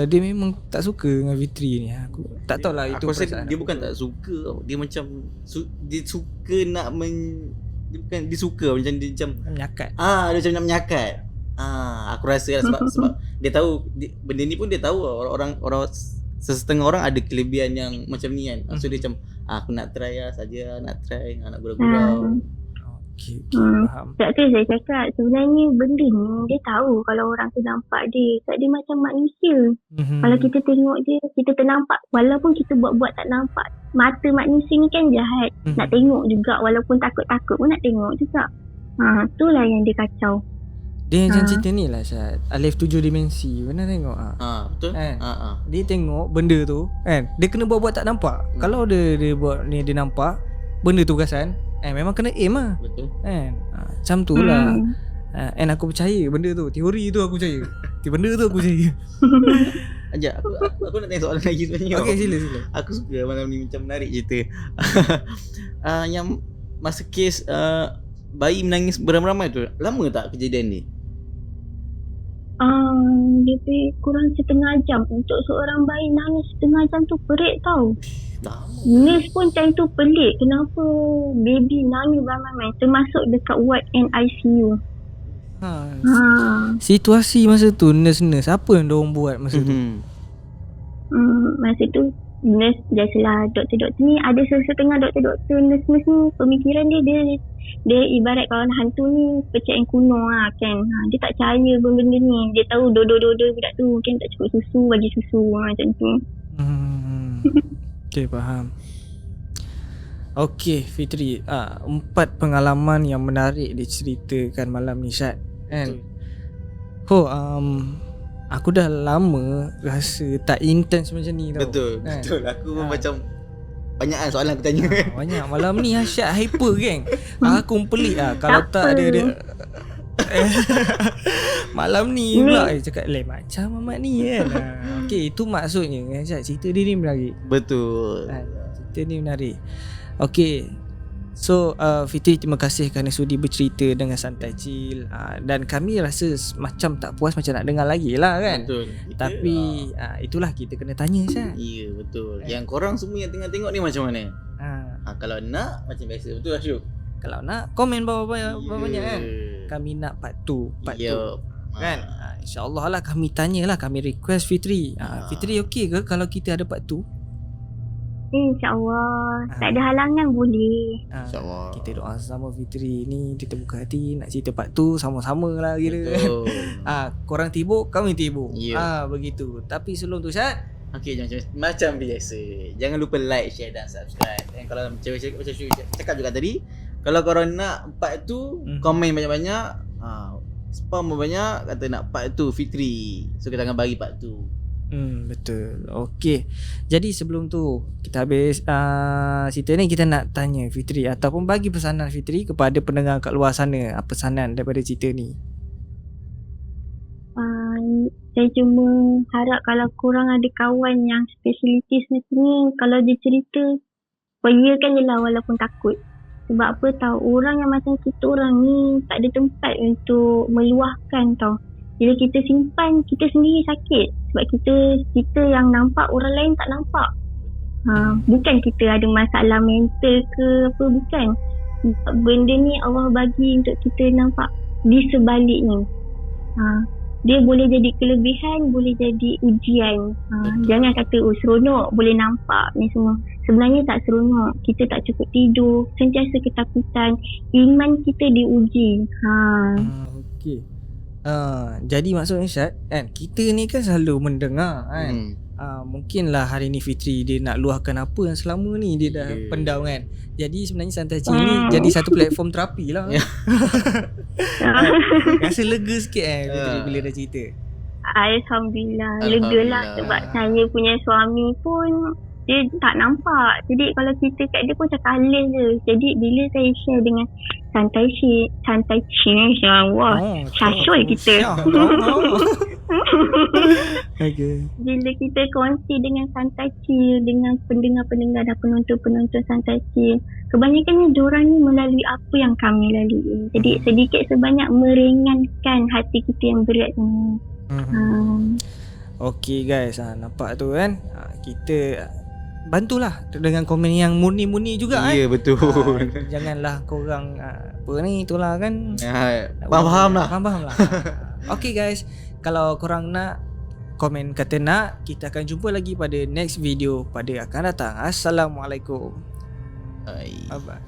dia memang tak suka dengan Fitri ni. Aku tak tahulah itu. Aku rasa dia bukan tak suka tau. Dia macam dia suka nak dia bukan dia suka macam dia macam menyakat. Dia macam nak menyakat. Aku rasa lah sebab dia tahu benda ni pun dia tahu orang sesetengah orang ada kelebihan yang macam ni kan. So dia macam aku nak try lah saja, nak try, nak gurau-gurau. Okay, faham. Tak tu saya cakap, sebenarnya benda ni dia tahu kalau orang tu nampak dia, tak dia macam manusia. Kalau kita tengok dia, kita ternampak, walaupun kita buat-buat tak nampak, mata manusia ni kan jahat. Nak tengok juga, walaupun takut-takut pun nak tengok juga. Itulah yang dia kacau. Dia macam cerita ni lah Syed, Alif 7 dimensi. Pernah tengok? Betul. Dia tengok benda tu kan, dia kena buat-buat tak nampak. Kalau dia buat ni, dia nampak benda tu tugasan, memang kena aim lah. Betul. Kan? Macam tu lah. And aku percaya benda tu, teori tu aku percaya. Benda tu aku percaya. Ajak aku nak tanya soalan lagi sebenarnya. Okey, sila. Aku suka malam ni macam menarik cerita. Yang masa kes bayi menangis beramai-ramai tu, lama tak kejadian ni? Lebih kurang setengah jam. Untuk seorang bayi nangis setengah jam tu pelik tau. Nurse pun time tu pelik. Kenapa baby nangis beramai-ramai, termasuk dekat ward and ICU. Situasi masa tu nurse apa yang diorang buat masa tu? Masa tu nurse, biasalah doktor-doktor ni ada setengah doktor-doktor nurse ni pemikiran dia ibarat kawan hantu ni percayaan kuno lah kan. Dia tak percaya benda ni. Dia tahu dodo-dodo budak tu mungkin tak cukup susu, bagi susu macam tu. Okay, faham. Okay, Fitri, 4 pengalaman yang menarik diceritakan malam ni, Syad, kan? Aku dah lama rasa tak intense macam ni tau. Betul. Aku pun macam banyak soalan aku tanya. Banyak. Malam ni Syad hyper, geng. Aku pelik kalau tak ada malam ni pula cakap macam Mamat ni kan. Okay, itu maksudnya Syad, cerita dia ni menarik. Betul. Cerita ni menarik. Okay, so Fitri, terima kasih kerana sudi bercerita dengan santai chill, dan kami rasa macam tak puas, macam nak dengar lagi lah kan. Betul. Tapi itulah kita kena tanya Syad. Ya, betul. Yang korang semua yang tengah tengok ni macam mana? Kalau nak macam biasa, betul lah Syuk? Kalau nak komen bawah-bawah banyak kan. Kami nak part 2 kan. InsyaAllah lah kami tanyalah, kami request Fitri. Fitri okey ke kalau kita ada part 2? InsyaAllah. Tak ada halangan, boleh. InsyaAllah. Kita doa sama Fitri ni, kita buka hati nak cerita part 2 sama-sama lah kira. Korang tibuk, kami tibuk. Begitu. Tapi sebelum tu Syad, okey, macam biasa, jangan lupa like, share dan subscribe. Dan kalau cakap macam Syuk cakap juga tadi, kalau korang nak part 2, komen banyak-banyak, spam banyak kata nak part 2 Fitri. So kita akan bagi part 2. Betul. Okey. Jadi sebelum tu kita habis cerita ni, kita nak tanya Fitri ataupun bagi pesanan Fitri kepada pendengar kat luar sana. Apa pesanan daripada cerita ni? Saya cuma harap kalau korang ada kawan yang spesialitis macam ni, kalau dia cerita, pergiakan je lah walaupun takut. Sebab apa tahu, orang yang macam kita orang ni tak ada tempat untuk meluahkan tau. Bila kita simpan, kita sendiri sakit. Sebab kita yang nampak, orang lain tak nampak. Bukan kita ada masalah mental ke apa, bukan. Benda ni Allah bagi untuk kita nampak di sebaliknya. Dia boleh jadi kelebihan, boleh jadi ujian. Jangan kata seronok boleh nampak ni semua. Sebenarnya tak seronok. Kita tak cukup tidur, sentiasa ketakutan. Iman kita diuji. Okey. Jadi maksudnya Syad kan, kita ni kan selalu mendengar kan. Mungkinlah hari ni Fitri dia nak luahkan apa yang selama ni dia dah pendam kan. Jadi sebenarnya santai chill ni jadi satu platform terapi lah. Rasa lega sikit Fitri bila dah cerita. Alhamdulillah. Lega lah sebab saya punya suami pun dia tak nampak. Jadi kalau kita kat dia pun cakap halus je. Jadi bila saya share dengan santai chill, wah, syashul kita. Okay. Bila kita kongsi dengan santai chill, dengan pendengar-pendengar dan penonton-penonton santai chill, kebanyakannya diorang ni melalui apa yang kami lalui. Jadi sedikit sebanyak meringankan hati kita yang berat ni. Okay guys, nampak tu kan. Kita bantulah dengan komen yang murni-murni juga. Ya, betul. Janganlah korang apa ni itulah kan. Faham lah. Okay guys, kalau korang nak komen kata nak, kita akan jumpa lagi pada next video pada akan datang. Assalamualaikum. Bye. Bye bye.